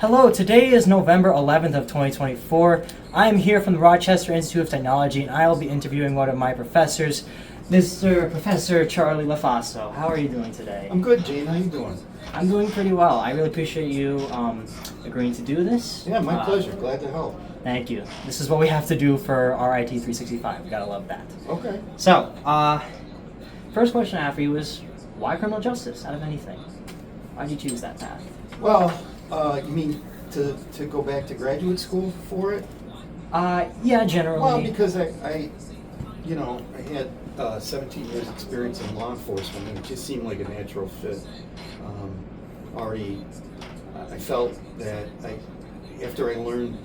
Hello, today is November 11th of 2024. I am here from the Rochester Institute of Technology and I will be interviewing one of my professors, Professor Charlie Lofaso. How are you doing today? I'm good, Gene. How you doing? I'm doing pretty well. I really appreciate you agreeing to do this. Yeah, my pleasure. Glad to help. Thank you. This is what we have to do for RIT 365. We gotta love that. Okay. So, first question I have for you is, why criminal justice out of anything? Why did you choose that path? Well, you mean to go back to graduate school for it? Yeah, generally. Well, because I had 17 years experience in law enforcement, and it just seemed like a natural fit. Already, I felt that after I learned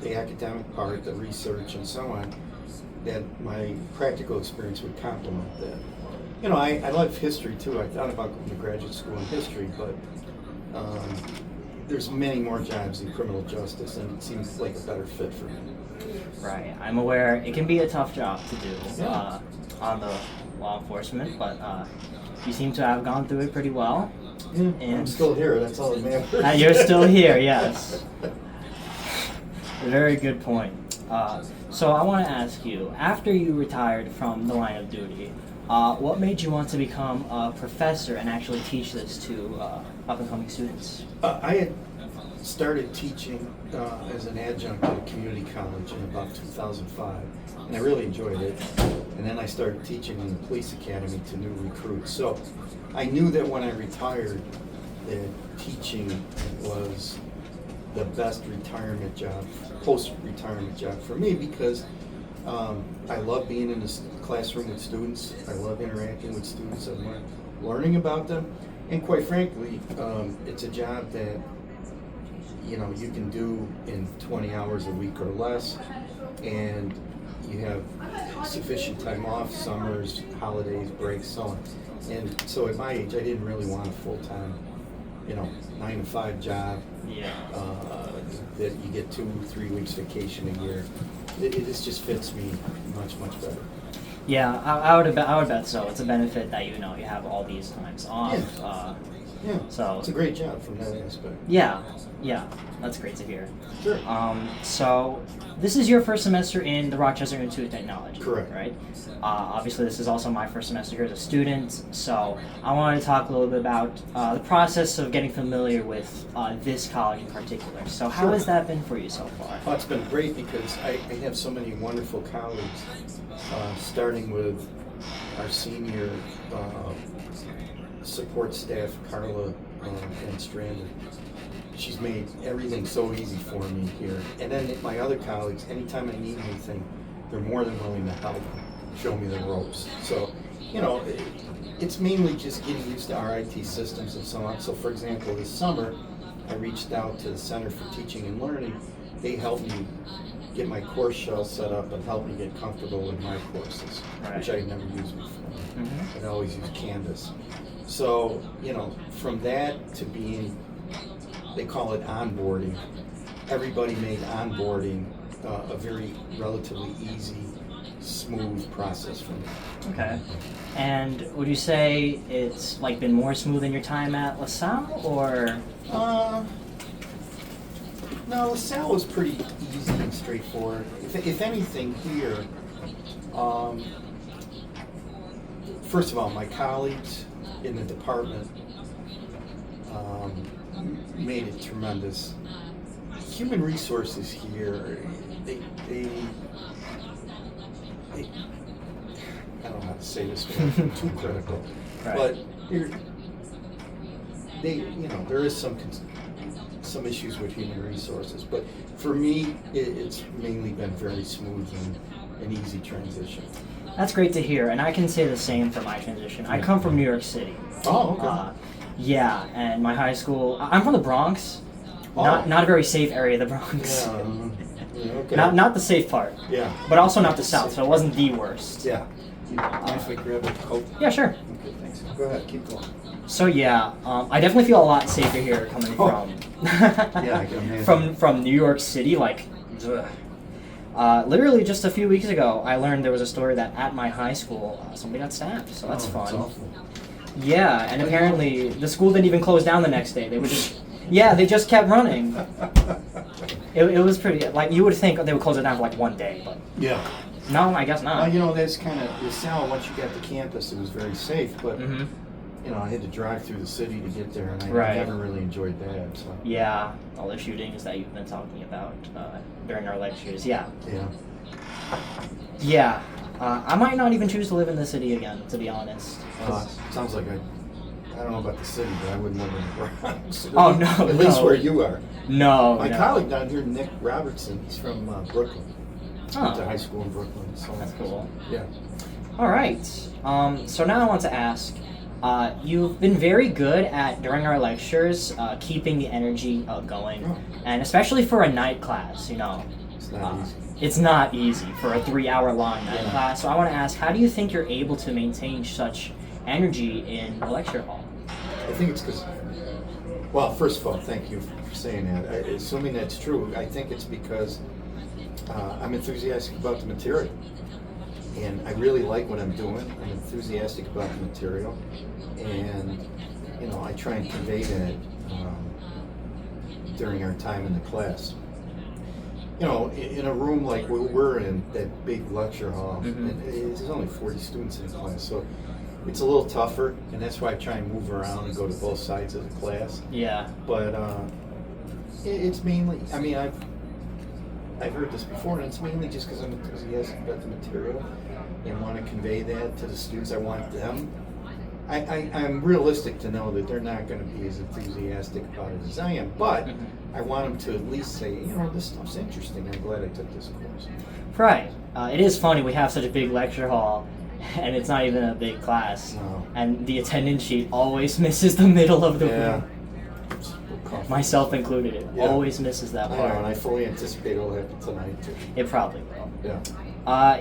the academic part, the research, and so on, that my practical experience would complement that. You know, I love history too. I thought about going to graduate school in history, but there's many more jobs in criminal justice, and it seems like a better fit for me. Right. I'm aware it can be a tough job to do Yeah. on the law enforcement, but you seem to have gone through it pretty well. Yeah, And I'm still here. That's all that matters. you're still here, yes. Very good point. So I want to ask you, after you retired from the line of duty, what made you want to become a professor and actually teach this to up-and-coming students? I had started teaching as an adjunct at a community college in about 2005, and I really enjoyed it. And then I started teaching in the police academy to new recruits. So I knew that when I retired, that teaching was the best retirement job, post-retirement job for me, because I love being in the classroom with students. I love interacting with students. I love learning about them. And quite frankly, it's a job that you can do in 20 hours a week or less, and you have sufficient time off, summers, holidays, breaks, so on. And so at my age, I didn't really want a full-time, 9-to-5 job. Yeah. That you get 2-3 weeks vacation a year. This just fits me much better. Yeah, I would bet so. It's a benefit that you have all these times off. Yeah. So It's a great job from that aspect. yeah, that's great to hear. Sure. So this is your first semester in the Rochester Institute of Technology. Correct. Right? Obviously, this is also my first semester here as a student. So I wanted to talk a little bit about the process of getting familiar with this college in particular. So how Sure. has that been for you so far? Oh, it's been great because I have so many wonderful colleagues, starting with our senior support staff, Carla and Stranded. She's made everything so easy for me here. And then my other colleagues, anytime I need anything, they're more than willing to help, show me the ropes. So, it's mainly just getting used to RIT systems and so on. So, for example, this summer, I reached out to the Center for Teaching and Learning. They helped me get my course shell set up and help me get comfortable with my courses, which I had never used before. Mm-hmm. I'd always used Canvas. So, from that to being, they call it onboarding. Everybody made onboarding a very relatively easy, smooth process for me. Okay. And would you say it's been more smooth than your time at LaSalle, or? No, LaSalle was pretty easy and straightforward. If anything here, first of all, my colleagues in the department made it tremendous. Human resources here, they I don't know how to say this without too critical, Right. but there is some issues with human resources, but for me, it's mainly been very smooth and an easy transition. That's great to hear, and I can say the same for my transition. I come from New York City. Oh, okay. Yeah, and my high school, I'm from the Bronx. Oh. Not a very safe area, the Bronx. Yeah, okay. Not the safe part. Yeah. But also not the South, so it wasn't the worst. Yeah. Mind if I grab a Coke? Yeah, sure. Okay, thanks. Go ahead, keep going. So yeah, I definitely feel a lot safer here coming from Yeah, I can imagine. from New York City. Literally just a few weeks ago, I learned there was a story that at my high school, somebody got stabbed. So that's fun. That's awful. Yeah, and apparently the school didn't even close down the next day. They were just Yeah, they just kept running. It was pretty, like, you would think they would close it down for like one day, but Yeah. no, I guess Well, not. you know, that's kind of LaSalle. Once you got to campus, it was very safe, but Hmm. you know, I had to drive through the city to get there, and I Right. never really enjoyed that. So Yeah, all the shootings that you've been talking about during our lectures. Yeah. yeah. Yeah. I might not even choose to live in the city again, to be honest. Sounds like I don't know about the city, but I wouldn't live in the Bronx. Oh, no, At least no. where you are. No, My no. colleague down here, Nick Robertson, he's from Brooklyn. Went to Oh, high school in Brooklyn. So that's cool. Yeah. All right. So now I want to ask, you've been very good at, during our lectures, keeping the energy going. Oh. And especially for a night class, you know. It's not easy. It's not easy for a 3-hour-long night Yeah. class. So I want to ask, how do you think you're able to maintain such energy in the lecture hall? I think it's because, well, first of all, thank you for saying that. Assuming that's true, I think it's because I'm enthusiastic about the material. And I really like what I'm doing. I'm enthusiastic about the material. And, you know, I try and convey that during our time in the class. You know, in a room like we're in, that big lecture hall, Mhm. and there's only 40 students in the class, so it's a little tougher, and that's why I try and move around and go to both sides of the class. Yeah. But it's mainly, I mean, I've heard this before, and it's mainly just because I'm enthusiastic about the material and want to convey that to the students. I want them. I'm realistic to know that they're not going to be as enthusiastic about it as I am, but Mhm. I want them to at least say, you know, this stuff's interesting. I'm glad I took this course. Right. It is funny, we have such a big lecture hall, and it's not even a big class. No. And the attendance sheet always misses the middle of the Yeah. room. Myself included, Yeah. always misses that I know, and I part. fully anticipate it'll happen tonight too. It probably will. Yeah.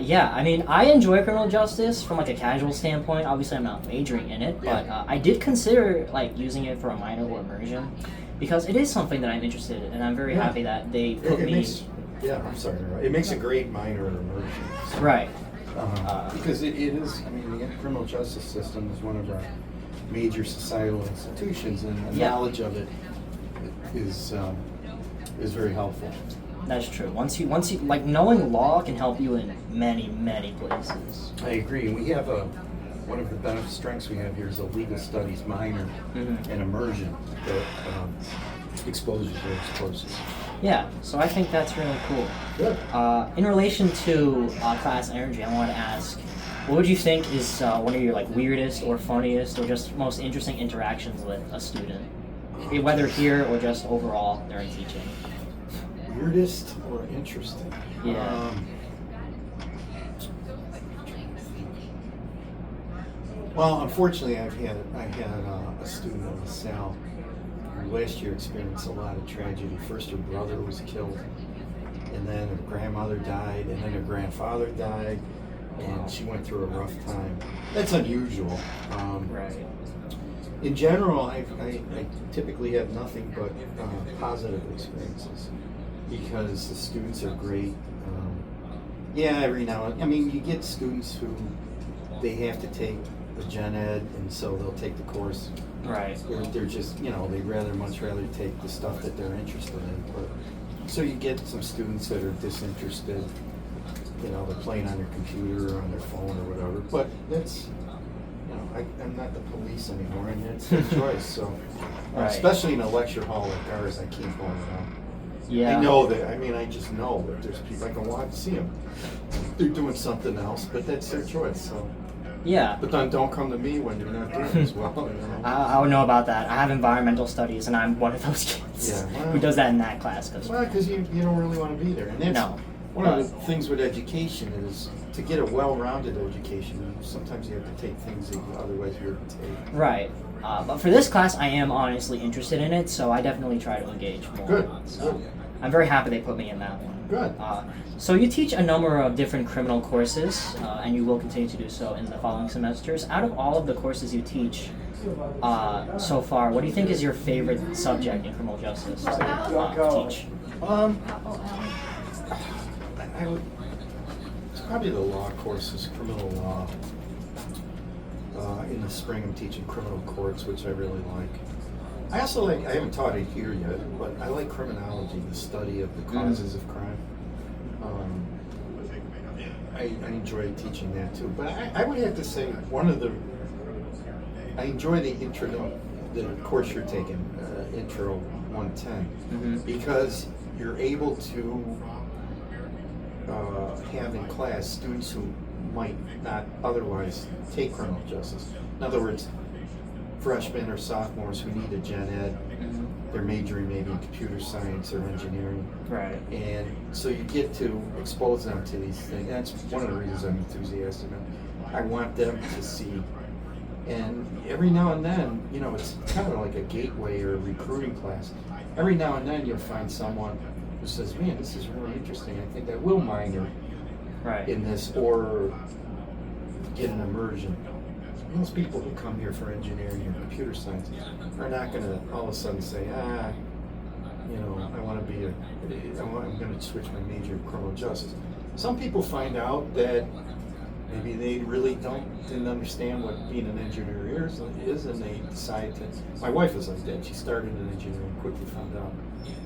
Yeah, I mean, I enjoy criminal justice from like a casual standpoint. Obviously, I'm not majoring in it, but Yeah. I did consider like using it for a minor or immersion because it is something that I'm interested in, and I'm very Yeah. happy that they put It me. makes, yeah, I'm sorry. It makes a great minor immersion. So, Right. because it is, I mean, the criminal justice system is one of our major societal institutions, and the Yeah. knowledge of it is very helpful. That's true. Once you like knowing law can help you in many places. I agree. We have one of the strengths we have here is a legal studies minor Mhm. and immersion that exposes those courses. Yeah, so I think that's really cool. Good. In relation to class energy, I want to ask, what would you think is one of your like weirdest or funniest or just most interesting interactions with a student, whether here or just overall during teaching? Weirdest or interesting? Yeah. Well, unfortunately, I had a student in LaSalle who last year experienced a lot of tragedy. First, her brother was killed, and then her grandmother died, and then her grandfather died, and she went through a rough time. That's unusual. Right. In general, I typically have nothing but positive experiences because the students are great. Yeah, every now and I mean, you get students who they have to take a gen ed, and so they'll take the course. Right. They're just, you know, they'd much rather take the stuff that they're interested in. But so you get some students that are disinterested. You know, they're playing on their computer or on their phone or whatever. But that's, you know, I'm not the police anymore, and it's their choice. So, Right. especially in a lecture hall like ours, I can't hold it out. Yeah. I know that. I mean, I just know that there's people I can walk and see them. They're doing something else, but that's their choice. So, Yeah. but then don't come to me when they're not doing as well. You know? I would know about that. I have environmental studies, and I'm one of those kids Yeah, well- who does that in that class. Cause Well, because you don't really want to be there, and that's No, one of the but- things with education is to get a well-rounded education. Sometimes you have to take things that you otherwise wouldn't take. Right. But for this class, I am honestly interested in it, so I definitely try to engage more. Good, So good. I'm very happy they put me in that one. Good. So you teach a number of different criminal courses, and you will continue to do so in the following semesters. Out of all of the courses you teach so far, what do you think is your favorite subject in criminal justice to teach? I would. It's probably the law courses, criminal law. In the spring, I'm teaching criminal courts, which I really like. I also like, I haven't taught it here yet, but I like criminology, the study of the causes of crime. I enjoy teaching that too. But I would have to say I enjoy the course you're taking, Intro 110, because you're able to have in class students who might not otherwise take criminal justice. In other words, freshmen or sophomores who need a gen ed, they're majoring maybe in computer science or engineering. Right. And so you get to expose them to these things. That's one of the reasons I'm enthusiastic. I want them to see. And every now and then, you know, it's kind of like a gateway or a recruiting class. Every now and then you'll find someone who says, man, this is really interesting. I think I will minor in this or get an immersion. Most people who come here for engineering or computer science are not going to all of a sudden say, you know, I'm going to switch my major to criminal justice. Some people find out that maybe they really didn't understand what being an engineer is, and they decide to. My wife was like that. She started in engineering, quickly found out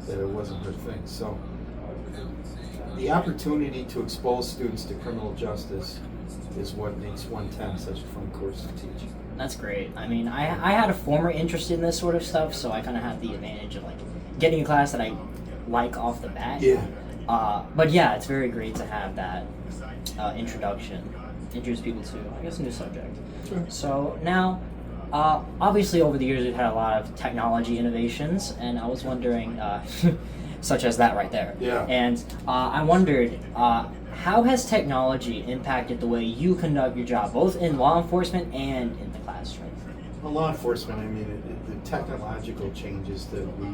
that it wasn't her thing. So the opportunity to expose students to criminal justice is what makes 110 such a fun course to teach. That's great. I mean, I had a former interest in this sort of stuff, so I kind of had the advantage of like getting a class that I like off the bat. Yeah. But yeah, it's very great to have that introduction, introduce people to, I guess, a new subject. Sure. So now, obviously over the years we've had a lot of technology innovations, and I was wondering, such as that right there. Yeah. And I wondered, how has technology impacted the way you conduct your job, both in law enforcement and in the classroom? Well, law enforcement, I mean, the technological changes that we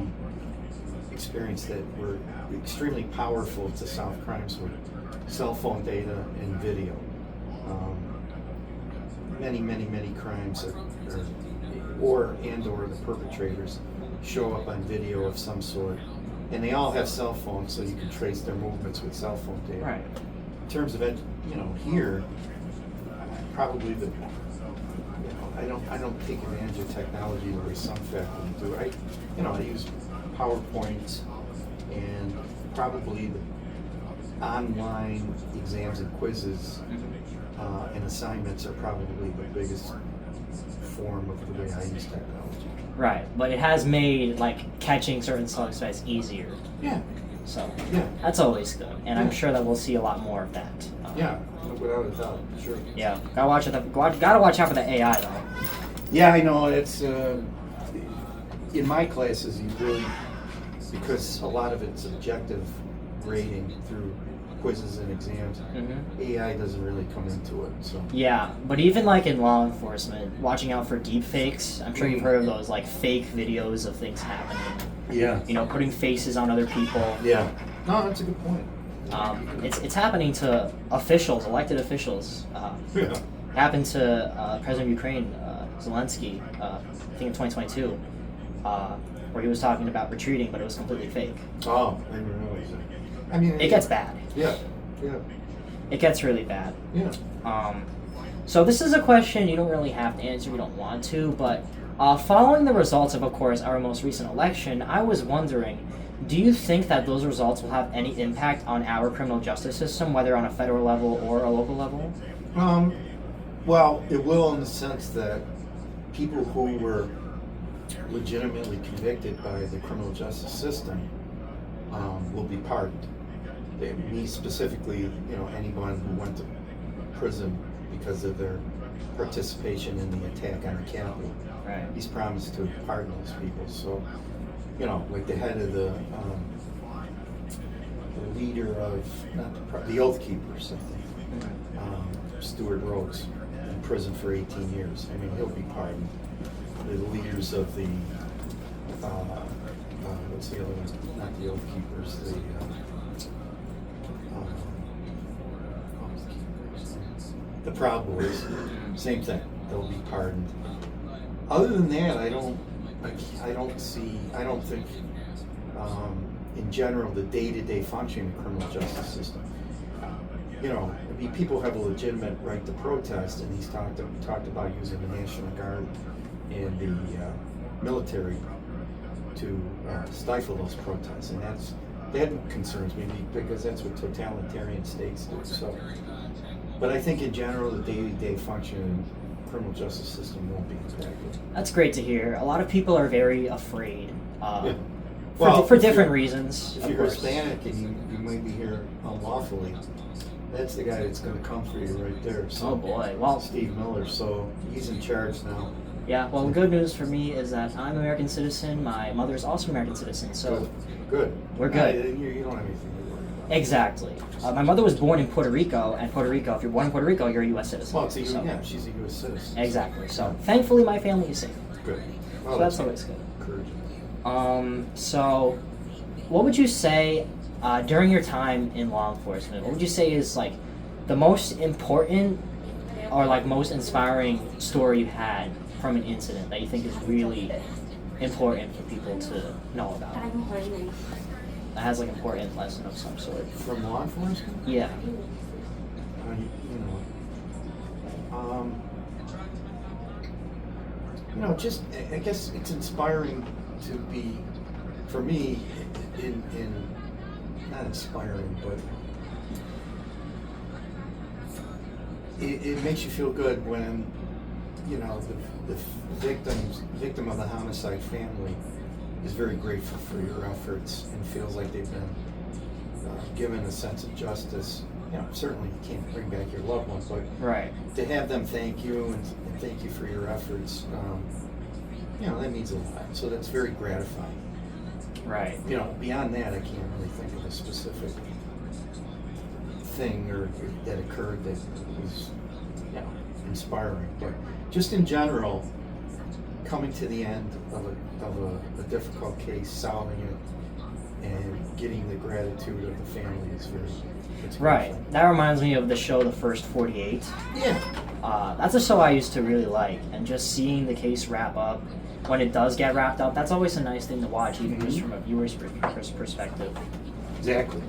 experienced that were extremely powerful to solve crimes were cell phone data and video. Many crimes or the perpetrators show up on video of some sort, and they all have cell phones, so you can trace their movements with cell phone data. Right. In terms of here, probably I don't take advantage of technology the way some faculty do. I use PowerPoint, and probably the online exams and quizzes and assignments are probably the biggest form of the way I use technology. Right, but it has made like catching certain suspects easier. Yeah. So yeah, that's always good, and I'm sure that we'll see a lot more of that. Yeah, without a doubt, sure. Yeah, gotta watch out for the AI though. Yeah, I know. It's in my classes, you really, because a lot of it's objective grading through quizzes and exams. AI doesn't really come into it. So yeah, but even like in law enforcement, watching out for deep fakes. I'm sure you've heard of those, like fake videos of things happening. Yeah. You know, putting faces on other people. Yeah. No, that's a good point. It's happening to officials, elected officials. Yeah. It happened to President of Ukraine, Zelensky, I think in 2022, where he was talking about retreating, but it was completely fake. Oh, I didn't realize that. I mean, it gets bad. Yeah. Yeah. It gets really bad. Yeah. So this is a question you don't really have to answer if you don't want to, but following the results of course, our most recent election, I was wondering, do you think that those results will have any impact on our criminal justice system, whether on a federal level or a local level? Well, it will in the sense that people who were legitimately convicted by the criminal justice system will be pardoned. Me specifically, anyone who went to prison because of their participation in the attack on the Capitol. Right. He's promised to pardon those people. So, like the head of the leader of the Oath Keepers, I think, Stuart Rhodes, in prison for 18 years. I mean, he'll be pardoned. The leaders of the what's the other one? Not the Oath Keepers. The Proud Boys, same thing. They'll be pardoned. Other than that, I don't think, in general, the day-to-day functioning of the criminal justice system. People have a legitimate right to protest, and he's talked about using the National Guard and the military to stifle those protests, and that concerns me because that's what totalitarian states do. So, but I think in general, the day-to-day functioning of the criminal justice system won't be impacted. That's great to hear. A lot of people are very afraid Yeah. for different reasons. If of you're course. Hispanic and you might be here unlawfully, that's the guy that's going to come for you right there. So, Oh boy. Well, Steve Miller. So he's in charge now. yeah. Well, the good news for me is that I'm an American citizen. My mother is also an American citizen. So Good. We're good. You don't have anything to worry about. exactly. My mother was born in Puerto Rico, and Puerto Rico. If you're born in Puerto Rico, you're a U.S. citizen. Well, she's So- a U.S. citizen. Exactly. So thankfully, my family is safe. Good. So that's always good. Encouraging. So what would you say during your time in law enforcement? What would you say is like the most important or like most inspiring story you had from an incident that you think is really important for people to know about? That has like an important lesson of some sort. From law enforcement? Yeah. Just I guess it's inspiring to be, for me, in not inspiring, but it makes you feel good when the victim of the homicide family is very grateful for your efforts and feels like they've been given a sense of justice. Certainly you can't bring back your loved one, but Right. to have them thank you and thank you for your efforts, that means a lot. So that's very gratifying. Right. Beyond that, I can't really think of a specific thing or that occurred that was, inspiring. But just in general, coming to the end of a difficult case, solving it, and getting the gratitude of the family is it's Right. wonderful. That reminds me of the show The First 48. Yeah. That's a show I used to really like, and just seeing the case wrap up, when it does get wrapped up, that's always a nice thing to watch, even just from a viewer's perspective. Exactly.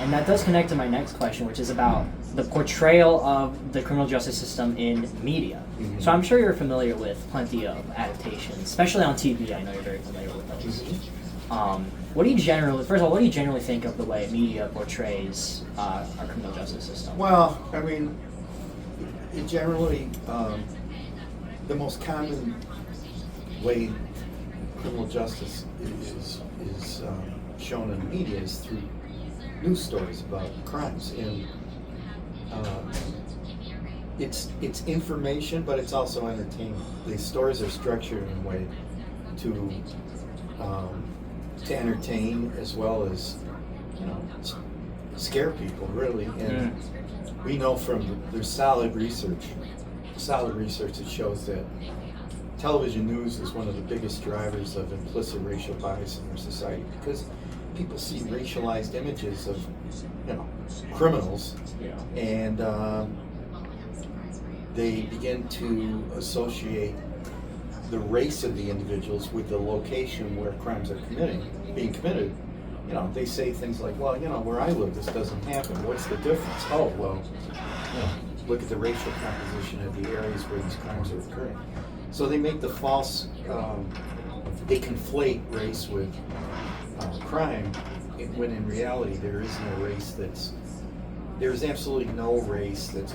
And that does connect to my next question, which is about the portrayal of the criminal justice system in media. Mhm. So I'm sure you're familiar with plenty of adaptations, especially on TV. I know you're very familiar with those. What do you generally think of the way media portrays our criminal justice system? Well, I mean, it generally, the most common way criminal justice is shown in the media is through news stories about crimes, and it's information, but it's also entertainment. These stories are structured in a way to entertain as well as scare people, really. And we know there's solid research that shows that television news is one of the biggest drivers of implicit racial bias in our society, because people see racialized images of criminals, and they begin to associate the race of the individuals with the location where crimes are being committed. They say things like, well, where I live, this doesn't happen. What's the difference? Oh, well, look at the racial composition of the areas where these crimes are occurring. So they make the false, they conflate race with crime, when in reality there is no race there's absolutely no race that's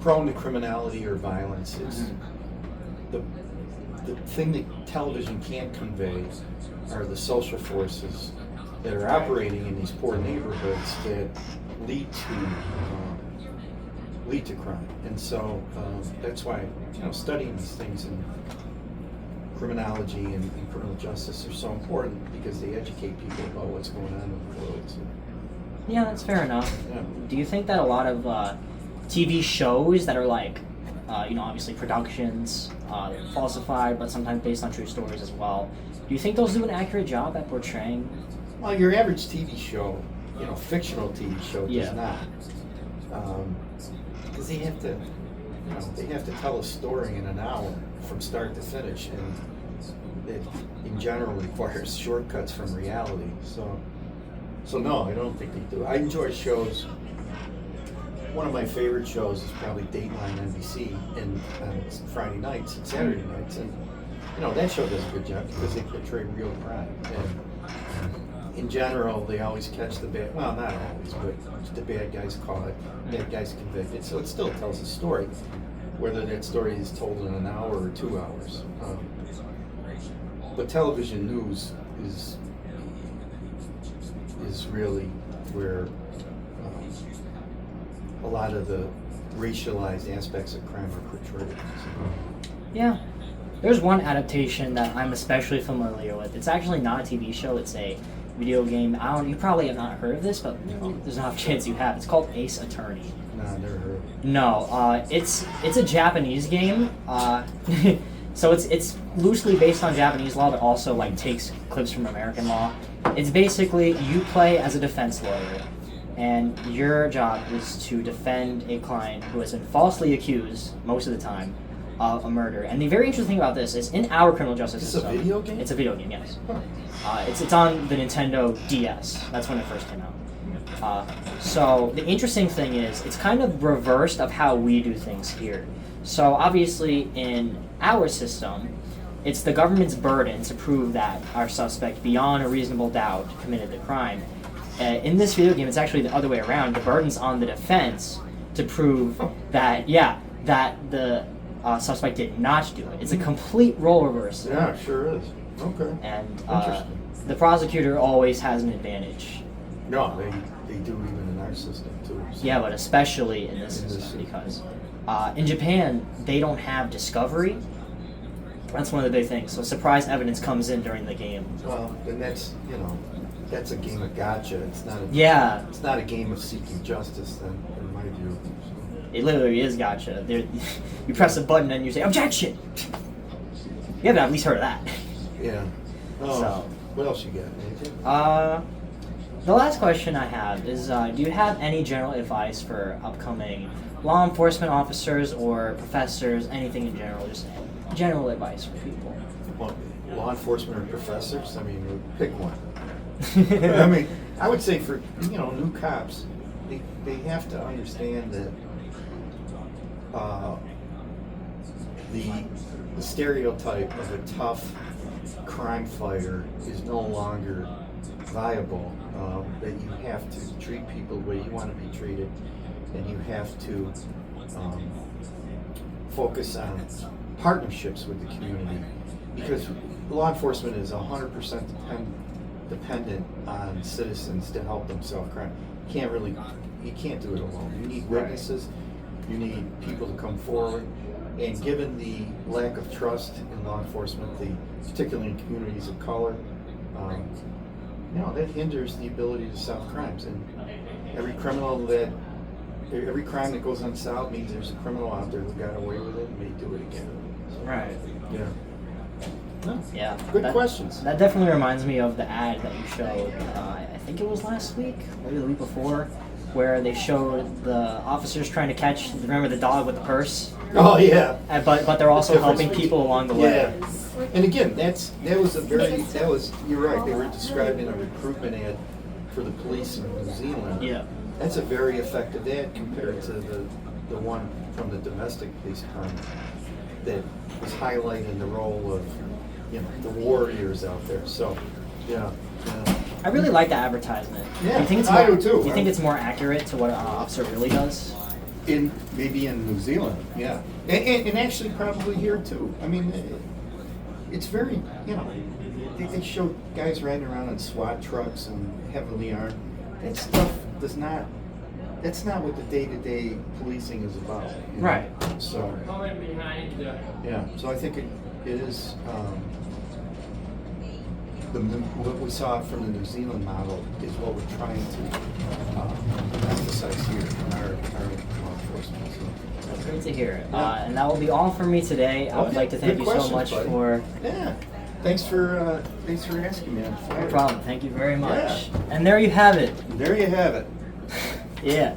prone to criminality or violence. It's the thing that television can't convey are the social forces that are operating in these poor neighborhoods that lead to crime. And so that's why studying these things in criminology and criminal justice are so important, because they educate people about what's going on in the world. So, Yeah, that's fair enough. yeah. Do you think that a lot of TV shows that are like, obviously productions, falsified, but sometimes based on true stories as well, do you think those do an accurate job at portraying? Well, your average TV show, fictional TV show does Yeah. not, because they have to tell a story in an hour from start to finish, and it in general requires shortcuts from reality. So no, I don't think they do. I enjoy shows. One of my favorite shows is probably Dateline NBC, and on Friday nights and Saturday nights, and that show does a good job because they portray real crime. And in general, they always catch the bad. Well, not always, but the bad guys caught, bad guys convicted. So it still tells a story, whether that story is told in an hour or 2 hours. But television news is really where a lot of the racialized aspects of crime are portrayed. Yeah. There's one adaptation that I'm especially familiar with. It's actually not a TV show, it's a video game. You probably have not heard of this, but there's not a chance you have. It's called Ace Attorney. Nah, never heard of it. No, it's a Japanese game. So it's loosely based on Japanese law, but also like takes clips from American law. It's basically you play as a defense lawyer, and your job is to defend a client who has been falsely accused, most of the time, of a murder. And the very interesting thing about this is in our criminal justice Is system. this a video game? It's a video game, yes. Huh. It's on the Nintendo DS. That's when it first came out. So the interesting thing is it's kind of reversed of how we do things here. So obviously in our system, it's the government's burden to prove that our suspect, beyond a reasonable doubt, committed the crime. In this video game, it's actually the other way around. The burden's on the defense to prove that the suspect did not do it. It's a complete role reversal. Yeah, sure is. Okay. And Interesting. the prosecutor always has an advantage. No, they do even in our system too. So. Yeah, but especially in this system because in Japan, they don't have discovery. That's one of the big things. So surprise evidence comes in during the game. Well, then that's a game of gotcha. It's not. It's not a game of seeking justice. Then, in my view. It literally is gotcha. You press a button and you say objection. You haven't at least heard of that. Yeah. Oh. So. What else you got? Anything? The last question I have is: do you have any general advice for upcoming law enforcement officers or professors? Anything in general? Just general advice for people. Well, law enforcement or professors? I mean, pick one. I mean, I would say for new cops, they have to understand that the stereotype of a tough crime fighter is no longer viable. That you have to treat people the way you want to be treated, and you have to focus on partnerships with the community, because law enforcement is 100% dependent on citizens to help them solve crime. You can't do it alone. You need witnesses, you need people to come forward, and given the lack of trust in law enforcement, particularly in communities of color, that hinders the ability to solve crimes. And every crime that goes unsolved means there's a criminal out there who got away with it and may do it again. Right. Yeah. No. Yeah. Good questions. That definitely reminds me of the ad that you showed. I think it was last week, maybe the week before, where they showed the officers trying to catch. Remember the dog with the purse? Oh yeah. But they're also helping people along the way. Yeah. And again, you're right. They were describing a recruitment ad for the police in New Zealand. Yeah. That's a very effective ad compared to the one from the domestic police department that was highlighting the role of the warriors out there. So, yeah. I really like the advertisement. Yeah, do you think it's I do too. Do you think it's more accurate to what an officer really does? Maybe in New Zealand, yeah, and actually probably here too. I mean, it's very they show guys riding around in SWAT trucks and heavily armed. That stuff that's not what the day-to-day policing is about. Right. So, yeah. So I think it is. What we saw from the New Zealand model is what we're trying to emphasize here in our law enforcement. So. That's great to hear. And that will be all for me today. I would like to thank you so much for. Yeah. Thanks for asking me. No problem. Thank you very much. Yeah. And there you have it. There you have it. Yeah.